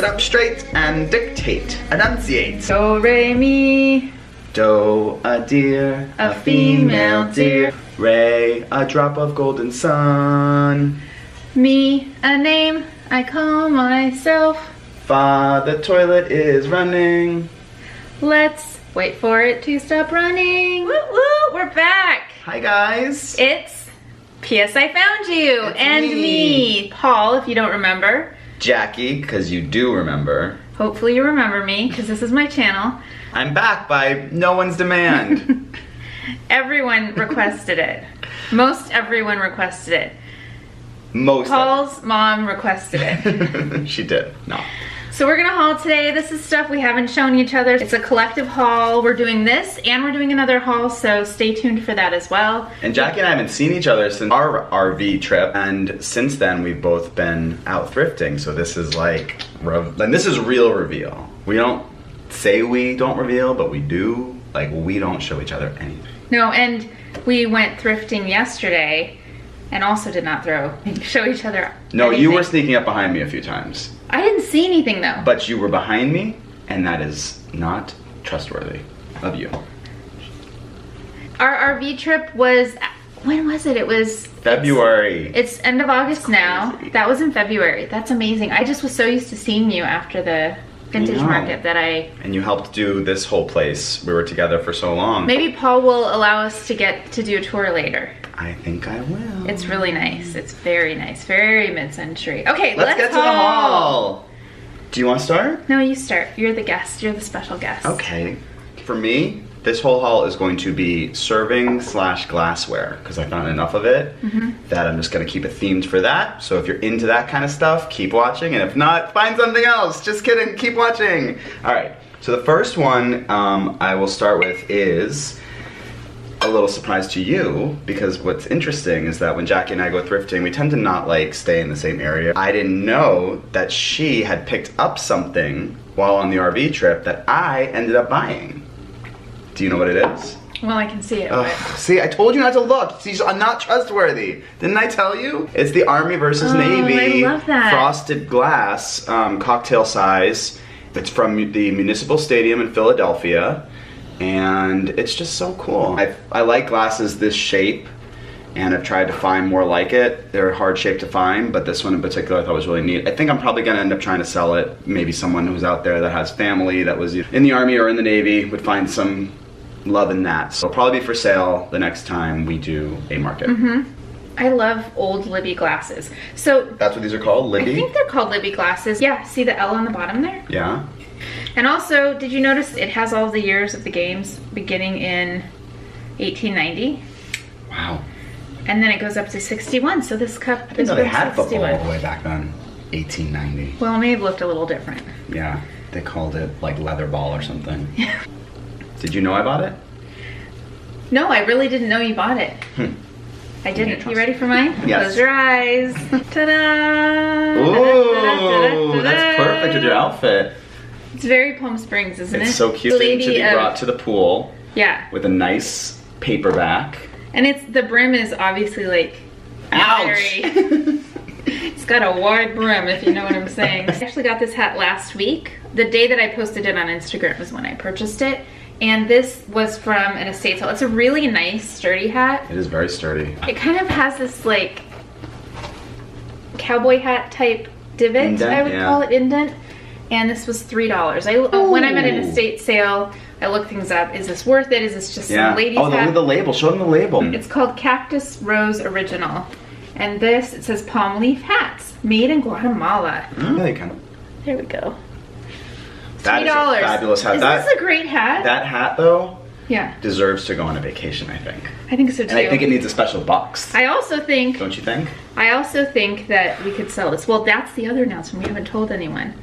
Sit up straight and dictate. Enunciate. Do, re, mi. Do, a deer, a female deer. Re, a drop of golden sun. Me, a name I call myself. Fa, the toilet is running. Let's wait for it to stop running. Woo woo, we're back. Hi guys. It's P.S. I Found You. It's and me, Paul, if you don't remember. Jackie, because you do remember. Hopefully you remember me, because this is my channel. I'm back by no one's demand. Everyone requested it. Most everyone requested it. Most. Paul's mom requested it. She did. No. So we're gonna haul today. This is stuff we haven't shown each other. It's a collective haul. We're doing this and we're doing another haul, so stay tuned for that as well. And Jackie and I haven't seen each other since our RV trip, and since then we've both been out thrifting. So this is like, and this is real reveal. We don't say we don't reveal, but we do. Like, we don't show each other anything. No, and we went thrifting yesterday and also did not show each other No, anything. you were sneaking up behind me a few times. I didn't see anything though. But you were behind me, and that is not trustworthy of you. Our RV trip was, when was it? It was February. It's end of August now. Crazy. That was in February. That's amazing. I just was so used to seeing you after the vintage market that And you helped do this whole place. We were together for so long. Maybe Paul will allow us to get to do a tour later. I think I will. It's really nice. It's very nice. Very mid-century. Okay, Let's get to the haul. Do you want to start? No, you start. You're the guest. You're the special guest. Okay. For me, this whole haul is going to be serving / glassware, because I found enough of it that I'm just going to keep it themed for that. So if you're into that kind of stuff, keep watching, and if not, find something else. Just kidding, keep watching. All right, so the first one I will start with is a little surprise to you, because what's interesting is that when Jackie and I go thrifting, we tend to not like stay in the same area. I didn't know that she had picked up something while on the RV trip that I ended up buying. Do you know what it is? Well, I can see it. But... See, I told you not to look. She's not trustworthy. Didn't I tell you? It's the Army versus Navy I love that. frosted glass cocktail size. It's from the Municipal Stadium in Philadelphia. And it's just so cool. I like glasses this shape, and I've tried to find more like it. They're a hard shape to find, but this one in particular I thought was really neat. I think I'm probably gonna end up trying to sell it. Maybe someone who's out there that has family that was in the Army or in the Navy would find some love in that. So it'll probably be for sale the next time we do a market. I love old Libby glasses. So That's what these are called, Libby? I think they're called Libby glasses. Yeah, see the L on the bottom there? Yeah. And also, did you notice it has all the years of the games beginning in 1890? Wow. And then it goes up to 61, so this cup I didn't is know they from had football 61. all the way back then. 1890. Well, it may have looked a little different. Yeah, they called it like leather ball or something. Did you know I bought it? No, I really didn't know you bought it. I didn't. You ready for mine? Yes. Close your eyes. Ta-da! Ooh, that's perfect with your outfit. It's very Palm Springs, isn't it? It's so cute. Lady to be of- brought to the pool. Yeah. With a nice paperback. And it's the brim is obviously like Ouch! very- it's got a wide brim, if you know what I'm saying. I actually got this hat last week. The day that I posted it on Instagram was when I purchased it. And this was from an estate sale. It's a really nice, sturdy hat. It is very sturdy. It kind of has this like cowboy hat type divot, Indent, I would call it, indent. And this was $3. When I'm at an estate sale, I look things up. Is this worth it? Is this just some ladies' Oh, look hat? at the label. Show them the label. It's called Cactus Rose Original. And this, it says palm leaf hats, made in Guatemala. Yeah, they kind of. There we go. That is a $3. fabulous hat. Is this a great hat? That hat, though, Yeah, deserves to go on a vacation, I think. I think so too. And I think it needs a special box. I also think Don't you think? that we could sell this. Well, that's the other announcement. We haven't told anyone.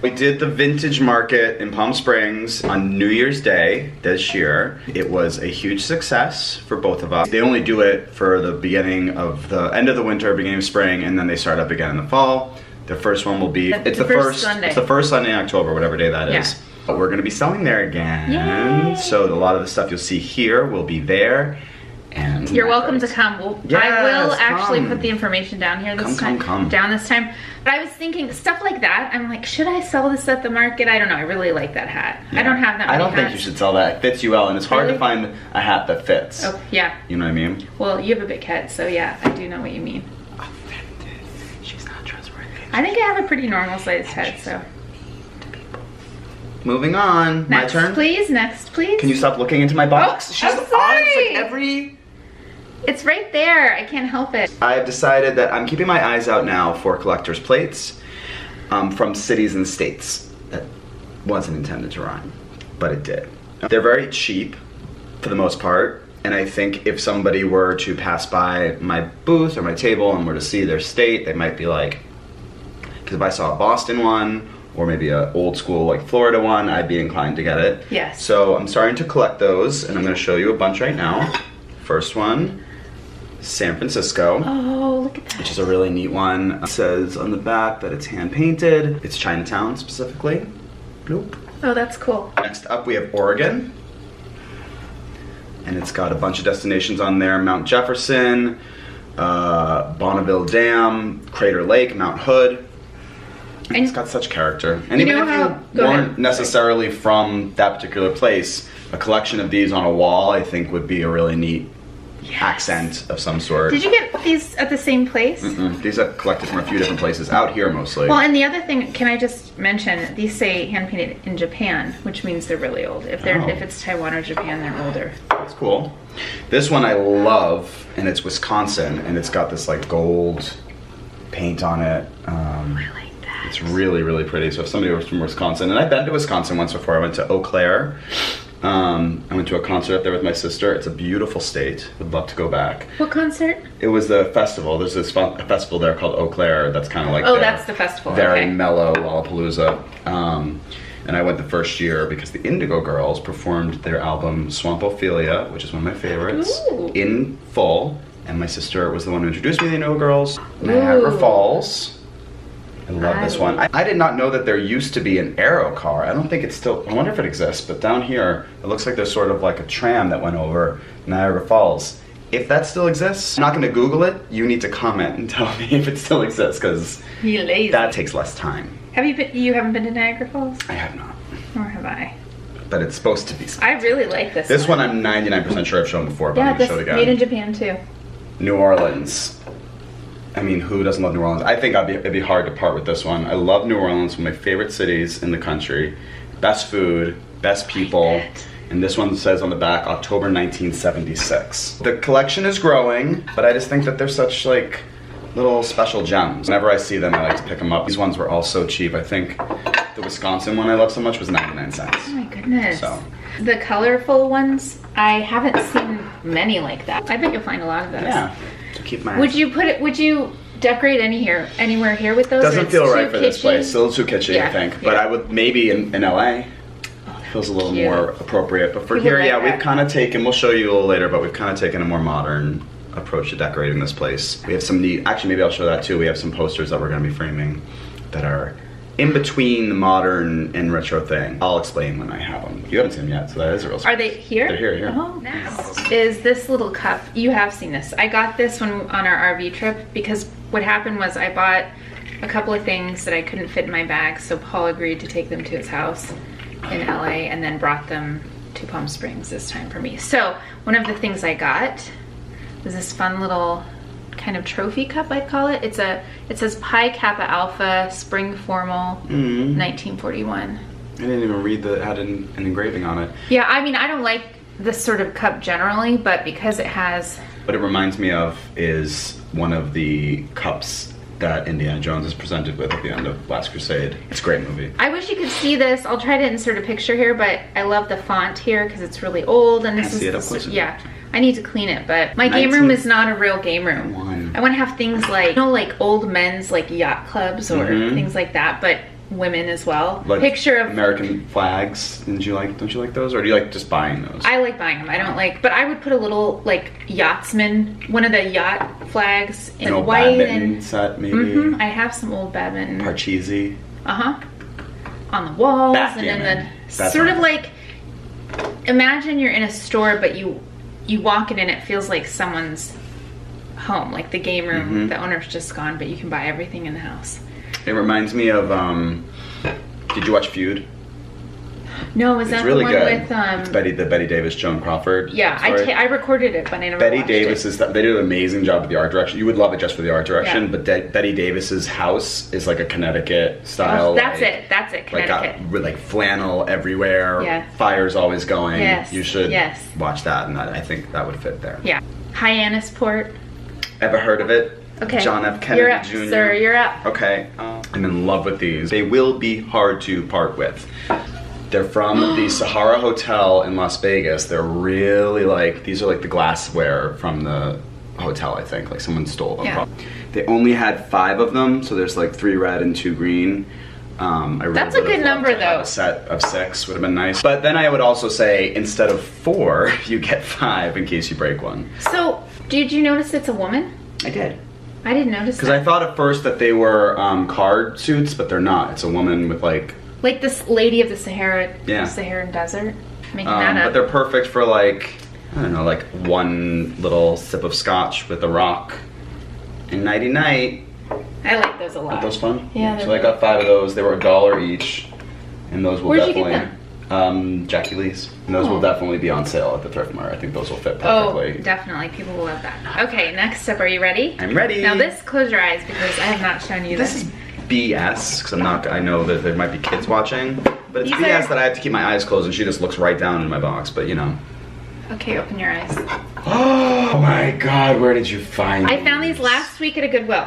We did the vintage market in Palm Springs on New Year's Day this year. It was a huge success for both of us. They only do it for the beginning of the end of the winter, beginning of spring, and then they start up again in the fall. The first one will be it's the first Sunday. It's the first Sunday in October, whatever day that is. But we're gonna be selling there again. Yay. So a lot of the stuff you'll see here will be there. And you're welcome to come. I will actually come. put the information down here this time. Come. Down this time. But I was thinking stuff like that. I'm like, should I sell this at the market? I don't know. I really like that hat. Yeah. I don't have that many I don't think hats. you should sell that. It fits you well, and it's hard to find a hat that fits. Oh, yeah. You know what I mean? Well, you have a big head, so yeah, I do know what you mean. Offended. She's not trustworthy. I think I have a pretty normal sized head, so. Moving on. Next, My turn? please. Next, please. Can you stop looking into my box? Oh, She's I'm on sorry. like every... It's right there. I can't help it. I've decided that I'm keeping my eyes out now for collector's plates from cities and states. That wasn't intended to rhyme, but it did. They're very cheap for the most part, and I think if somebody were to pass by my booth or my table and were to see their state, they might be like, because if I saw a Boston one, or maybe a old school like Florida one, I'd be inclined to get it. Yes. So I'm starting to collect those, and I'm gonna show you a bunch right now. First one, San Francisco. Oh, look at that. Which is a really neat one. It says on the back that it's hand painted. It's Chinatown specifically. Bloop. Oh, that's cool. Next up we have Oregon. And it's got a bunch of destinations on there. Mount Jefferson, Bonneville Dam, Crater Lake, Mount Hood. And it's got such character. And you even know if how, you weren't necessarily from that particular place, a collection of these on a wall I think would be a really neat accent of some sort. Did you get these at the same place? These I've collected from a few different places, out here mostly. Well, and the other thing, can I just mention, these say hand painted in Japan, which means they're really old. If it's Taiwan or Japan, they're older. That's cool. This one I love, and it's Wisconsin, and it's got this like gold paint on it. I like that. It's really, really pretty. So if somebody was from Wisconsin, and I've been to Wisconsin once before. I went to Eau Claire. I went to a concert up there with my sister. It's a beautiful state. Would love to go back. What concert? It was the festival. There's this a festival there called Eau Claire that's kind of like that's the festival. Very okay. mellow Lollapalooza. And I went the first year because the Indigo Girls performed their album Swampophilia, which is one of my favorites, in full. And my sister was the one who introduced me to the Indigo Girls. Niagara Falls. I love this one. I did not know that there used to be an Aero car. I don't think it's still, I wonder if it exists, but down here, it looks like there's sort of like a tram that went over Niagara Falls. If that still exists, I'm not gonna Google it. You need to comment and tell me if it still exists, because that takes less time. Have you been, you haven't been to Niagara Falls? I have not. Nor have I. But it's supposed to be. I really like this This one I'm 99% sure I've shown before, but I'm gonna show it again. Made in Japan too. New Orleans. I mean, who doesn't love New Orleans? I think it'd be hard to part with this one. I love New Orleans, one of my favorite cities in the country. Best food, best people. And this one says on the back, October 1976. The collection is growing, but I just think that they're such like little special gems. Whenever I see them, I like to pick them up. These ones were all so cheap. I think the Wisconsin one I love so much was 99 cents. Oh my goodness. So. The colorful ones, I haven't seen many like that. I bet you'll find a lot of those. Yeah. To keep my Would you decorate anywhere here with those? Doesn't feel right for this place. It's a little too kitschy, Yeah, I think. yeah. But I would maybe in LA. Feels a little more appropriate. But for here, yeah, we've kind of taken, we'll show you a little later, but we've kind of taken a more modern approach to decorating this place. We have some neat, actually maybe I'll show that too. We have some posters that we're going to be framing that are in between the modern and retro thing. I'll explain when I have them. You haven't seen them yet, so that is a real surprise. Are they here? They're here. Oh, nice. Is this little cup, you have seen this. I got this one on our RV trip because what happened was I bought a couple of things that I couldn't fit in my bag, so Paul agreed to take them to his house in LA and then brought them to Palm Springs this time for me. So one of the things I got was this fun little kind of trophy cup, I'd call it. It says Pi Kappa Alpha Spring Formal 1941. I didn't even read that it had an engraving on it. Yeah, I mean, I don't like this sort of cup generally, but because it has... What it reminds me of is one of the cups that Indiana Jones is presented with at the end of Last Crusade. It's a great movie. I wish you could see this. I'll try to insert a picture here, but I love the font here because it's really old, and this is yeah. I need to clean it, but my game room is not a real game room. I want to have things like, you know, like old men's like yacht clubs or things like that, but women as well. Like picture of American flags. Don't you like those, or do you like just buying those? I like buying them. I don't like, but I would put a little like yachtsman, one of the yacht flags in an old white badminton and set maybe. I have some old badminton. Parcheesi. On the walls, and then sort of like, imagine you're in a store, but you you walk in and it feels like someone's home, like the game room. The owner's just gone, but you can buy everything in the house. It reminds me of, did you watch Feud? No, is that It's really the one good. with It's the Betty Davis, Joan Crawford. Yeah, story. I recorded it, but I never Betty watched Davis it. they did an amazing job with the art direction. You would love it just for the art direction, Yeah. but Betty Davis's house is like a Connecticut style. Oh, that's like, it, Connecticut. with like flannel everywhere. Yeah. Fire's always going. Yes, You should yes. watch that, and I think that would fit there. Yeah. Hyannisport. Ever heard of it? Okay. John F. Kennedy You're up, Jr. sir. You're up. Okay. I'm in love with these. They will be hard to part with. They're from the Sahara Hotel in Las Vegas. They're really like, these are like the glassware from the hotel, I think. Like someone stole them. Yeah. They only had 5 of them, so there's like 3 red and 2 green. I really That's a would've good loved number, to have though. A set of 6 would have been nice. But then I would also say, instead of 4, you get 5 in case you break one. So, did you notice it's a woman? I did. I didn't notice Because that. I thought at first that they were card suits, but they're not. It's a woman with like... Like this lady of the Yeah. Saharan desert. Making that but up. they're perfect for like, I don't know, like one little sip of scotch with a rock. And nighty night. I like those a lot. Aren't those fun? Yeah, they're So I got 5 of those. They were $1 each. And those will Where'd you definitely... get Jackie Lee's. And those Oh. will definitely be on sale at the Thrift Mart. I think those will fit Oh, perfectly. definitely. People will love that. Okay, next up. Are you ready? I'm ready. Now this, close your eyes because I have not shown you This this. is BS, because I know that there might be kids watching. But it's These BS are- that I have to keep my eyes closed and she just looks right down in my box, but you know. Okay, open your eyes. Oh my god, where did you find I found these last week at a Goodwill.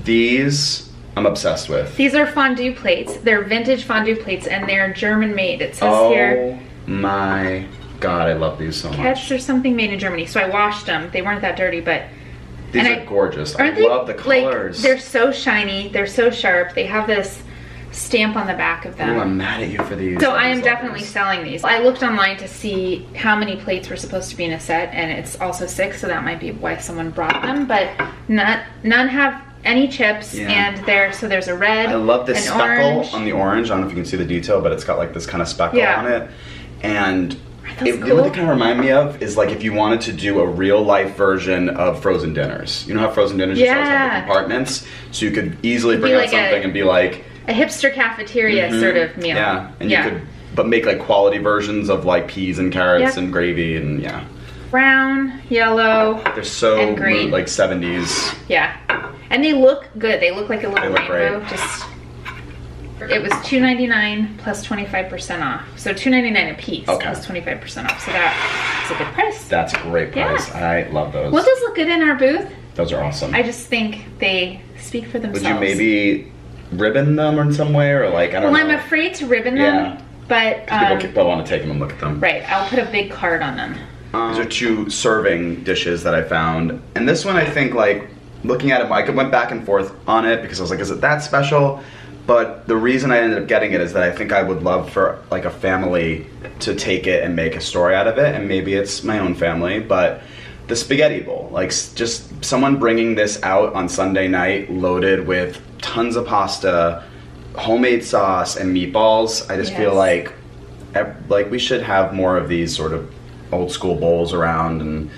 These, I'm obsessed with. These are fondue plates. They're vintage fondue plates and they're German made. It says Oh here, my god, I love these so much. catch or something made in Germany. So I washed them. They weren't that dirty, but These and are gorgeous. I aren't they, love the colors. Like, they're so shiny. They're so sharp. They have this stamp on the back of them. Ooh, I'm mad at you for these. So I am love definitely these. selling these. I looked online to see how many plates were supposed to be in a set, and it's also 6, so that might be why someone brought them. But none have any chips, Yeah. and there's a red. I love this an speckle orange. on the orange. I don't know if you can see the detail, but it's got like this kind of speckle Yeah. on it. And those you know cool? what they kind of remind me of is like if you wanted to do a real life version of frozen dinners. You know how frozen dinners just always have Yeah. the compartments? So you could easily It'd bring be out like something and be like, A hipster cafeteria sort of meal. yeah, and you could, but make like quality versions of like peas and carrots Yep. and gravy and yeah. Brown, yellow, They're so and green. like 70s. yeah. And they look good. They look like a little They look rainbow. great. Just it was $2.99 plus 25% off. So $2.99 a piece Okay. plus 25% off. So that's a good price. That's a great price. Yeah. I love those. Will those look good in our booth? Those are awesome. I just think they speak for Would themselves. you maybe ribbon them in some way or like, I don't Well, know. I'm afraid to ribbon them, Yeah. but People want to take them and look at them. right, I'll put a big card on them. These are 2 serving dishes that I found. And this one I think like, looking at it, I went back and forth on it because I was like, is it that special? But the reason I ended up getting it is that I think I would love for like a family to take it and make a story out of it. And maybe it's my own family, but the spaghetti bowl, like just someone bringing this out on Sunday night loaded with tons of pasta, homemade sauce and meatballs. I just feel like we should have more of these sort of old school bowls around, and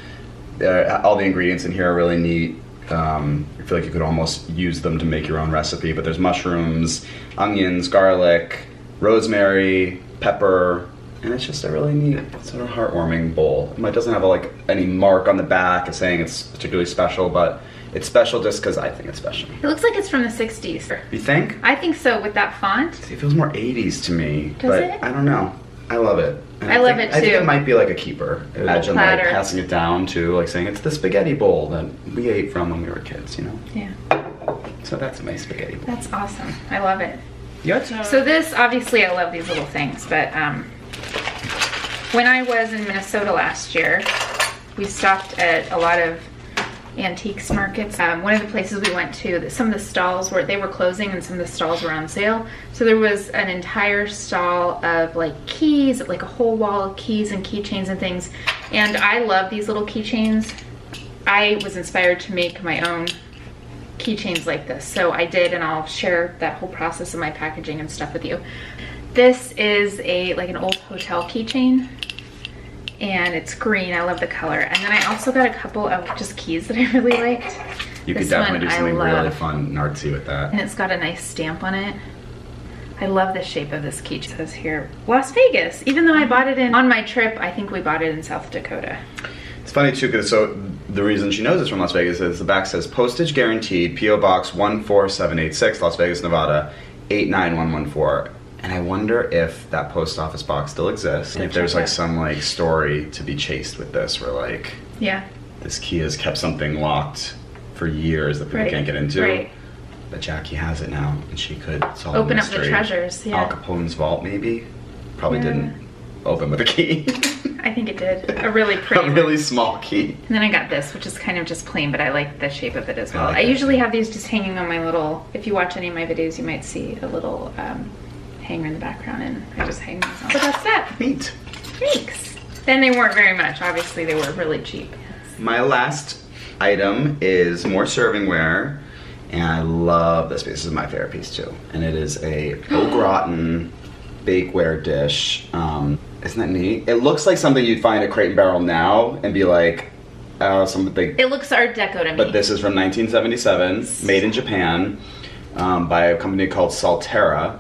all the ingredients in here are really neat. I feel like you could almost use them to make your own recipe, but there's mushrooms, onions, garlic, rosemary, pepper, and it's just a really neat, sort of heartwarming bowl. It doesn't have like any mark on the back saying it's particularly special, but it's special just because I think it's special. It looks like it's from the 60s. You think? I think so with that font. It feels more 80s to me, Does but it? I don't know. I love it. And I love think- it I think too. it might be like a keeper. Imagine like platter. passing it down to like saying it's the spaghetti bowl that we ate from when we were kids, you know? Yeah, So that's my spaghetti bowl. that's awesome. I love it. Your turn. So this, obviously I love these little things, but when I was in Minnesota last year, we stopped at a lot of antiques markets. One of the places we went to, some of the stalls were closing and some of the stalls were on sale. So there was an entire stall of like keys, like a whole wall of keys and keychains and things. And I love these little keychains. I was inspired to make my own keychains like this. So I did, and I'll share that whole process of my packaging and stuff with you. This is like an old hotel keychain. and it's green. I love the color. And then I also got a couple of just keys that I really liked. You could definitely do something really fun and artsy with that. And it's got a nice stamp on it. I love the shape of this key. It says here, Las Vegas. Even though I bought it on my trip, I think we bought it in South Dakota. It's funny too, because so the reason she knows it's from Las Vegas is the back says postage guaranteed, P.O. Box 14786, Las Vegas, Nevada, 89114. And I wonder if that post office box still exists. And if there's like some like story to be chased with this, where like, yeah, this key has kept something locked for years that people can't get into. Right. But Jackie has it now, and she could solve open the up mystery. the treasures. Yeah. Al Capone's vault, maybe. Probably didn't open with a key. I think it did. A really pretty, a really small key. And then I got this, which is kind of just plain, but I like the shape of it as well. I usually have these just hanging on my little. If you watch any of my videos, you might see a little hanger in the background, and I just hang these on. So that's that. Neat. Thanks. Then they weren't very much. Obviously, they were really cheap. My last item is more servingware. And I love this piece. This is my favorite piece too. And it is a au gratin bakeware dish. Isn't that neat? It looks like something you'd find at Crate and Barrel now and be like, something. It looks Art Deco to me. But this is from 1977, made in Japan, by a company called Salterra.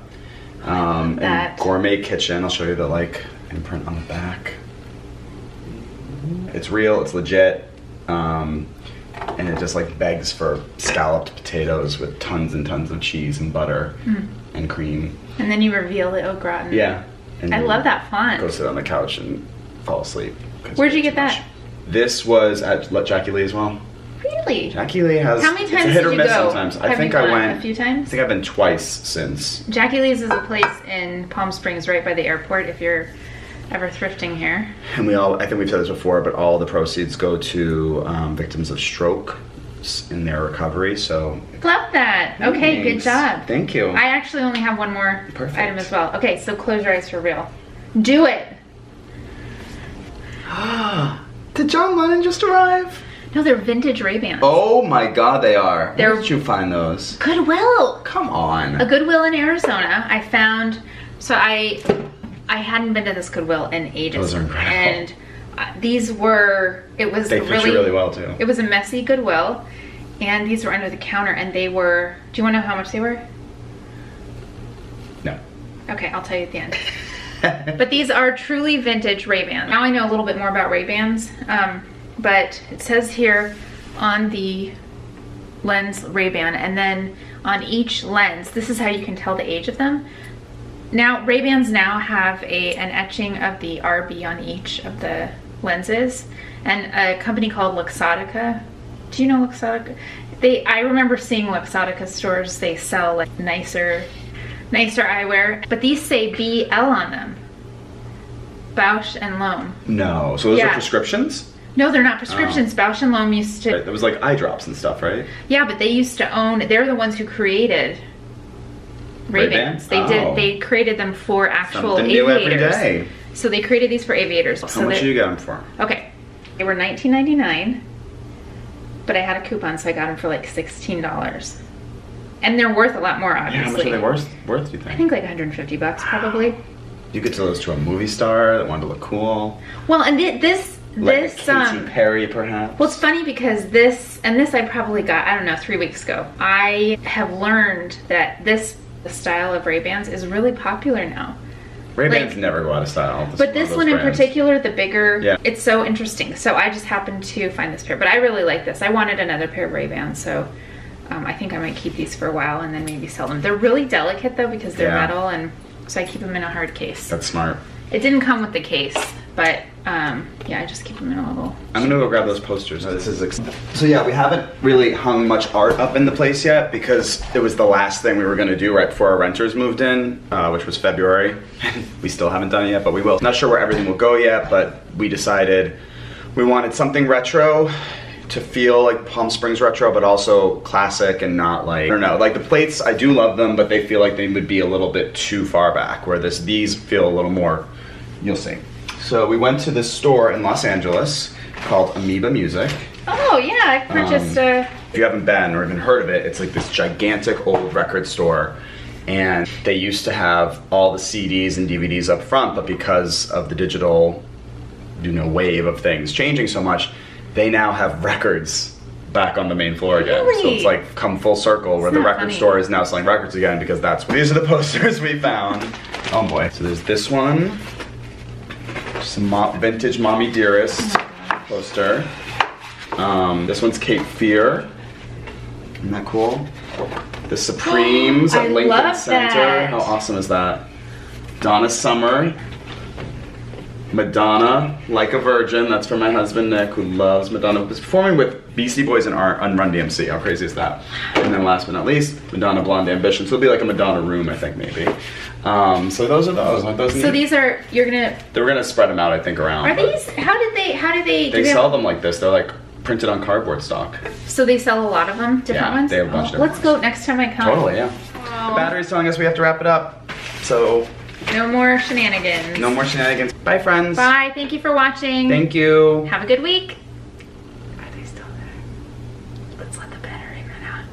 And Gourmet Kitchen. I'll show you the like imprint on the back. It's real. It's legit. And it just like begs for scalloped potatoes with tons and tons of cheese and butter and cream. And then you reveal the au gratin. Yeah. And I love that font. Go sit on the couch and fall asleep. Where'd you get that? This was at Jackie Lee as well. Really? Jackie Lee has. How many times it's a hit or did you miss go? Sometimes. Have I think you I gone went a few times. I think I've been twice since. Jackie Lee's is a place in Palm Springs, right by the airport. If you're ever thrifting here. And I think we've said this before, but all the proceeds go to victims of stroke in their recovery. So love that. Okay, good job. Thank you. I actually only have one more Perfect. item as well. Okay, so close your eyes for real. Do it. Did John Lennon just arrive? No, they're vintage Ray-Bans. Oh my God, they are. They're- Where did you find those? Goodwill. Come on. A Goodwill in Arizona. I found. So I hadn't been to this Goodwill in ages. Those are incredible. And these were. It was They fit you really well too. It was a messy Goodwill, and these were under the counter, and they were. Do you want to know how much they were? No. Okay, I'll tell you at the end. But these are truly vintage Ray-Bans. Now I know a little bit more about Ray-Bans, but it says here on the lens Ray-Ban, and then on each lens, this is how you can tell the age of them. Now Ray-Bans now have an etching of the RB on each of the lenses, and a company called Luxottica. Do you know Luxottica? I remember seeing Luxottica stores. They sell like nicer eyewear, but these say BL on them. Bausch and Lomb. No. So those are prescriptions? No, they're not prescriptions. Bausch and Lomb used to. Right. It was like eye drops and stuff, right? Yeah, but they used to own. They're the ones who created Ray-Bans. They did. They created them for actual Something new aviators. every day. So they created these for aviators. How much did you get them for? Okay, they were $19.99, but I had a coupon, so I got them for like $16. And they're worth a lot more, obviously. Yeah, how much are they worth, do you think? I think like $150 probably. You could sell those to a movie star that wanted to look cool. Well, and this Like a Katy Perry, perhaps. Well, it's funny because this I probably got, I don't know, 3 weeks ago. I have learned that the style of Ray-Bans is really popular now. Ray-Bans never go out of style. But this one in particular, the bigger, yeah. It's so interesting. So I just happened to find this pair, but I really like this. I wanted another pair of Ray-Bans, so I think I might keep these for a while and then maybe sell them. They're really delicate though because they're metal, and so I keep them in a hard case. That's smart. It didn't come with the case, but yeah, I just keep them in a little. I'm gonna go grab those posters. So yeah, we haven't really hung much art up in the place yet because it was the last thing we were gonna do right before our renters moved in, which was February. We still haven't done it yet, but we will. Not sure where everything will go yet, but we decided we wanted something retro to feel like Palm Springs retro, but also classic and not like, I don't know, like the plates, I do love them, but they feel like they would be a little bit too far back, where these feel a little more, you'll see. So we went to this store in Los Angeles called Amoeba Music. Oh yeah, I purchased If you haven't been or even heard of it, it's like this gigantic old record store. And they used to have all the CDs and DVDs up front, but because of the digital wave of things changing so much, they now have records back on the main floor again. Really? So it's like come full circle where the record funny. store is now selling records again because these are the posters we found. Oh boy. So there's this one. Some vintage Mommy Dearest poster. This one's Cape Fear. Isn't that cool? The Supremes I at Lincoln love Center. that. How awesome is that? Donna Summer. Madonna, Like a Virgin. That's for my husband Nick, who loves Madonna. Was performing with Beastie Boys and Run DMC. How crazy is that? And then last but not least, Madonna Blonde Ambition. So it'll be like a Madonna room, I think, maybe. So those are those. Aren't those So neat? these are, you're gonna, They were gonna spread them out, I think, around. are but these, how do they They sell them like this. They're like printed on cardboard stock. So they sell a lot of them, different Yeah, ones? they have a bunch of different Let's go next time I come. Totally, yeah. Oh. The battery's telling us we have to wrap it up. So No more shenanigans. no more shenanigans. Bye, friends. Bye, thank you for watching. Thank you. Have a good week. Are they still there? Let's let the battery run out.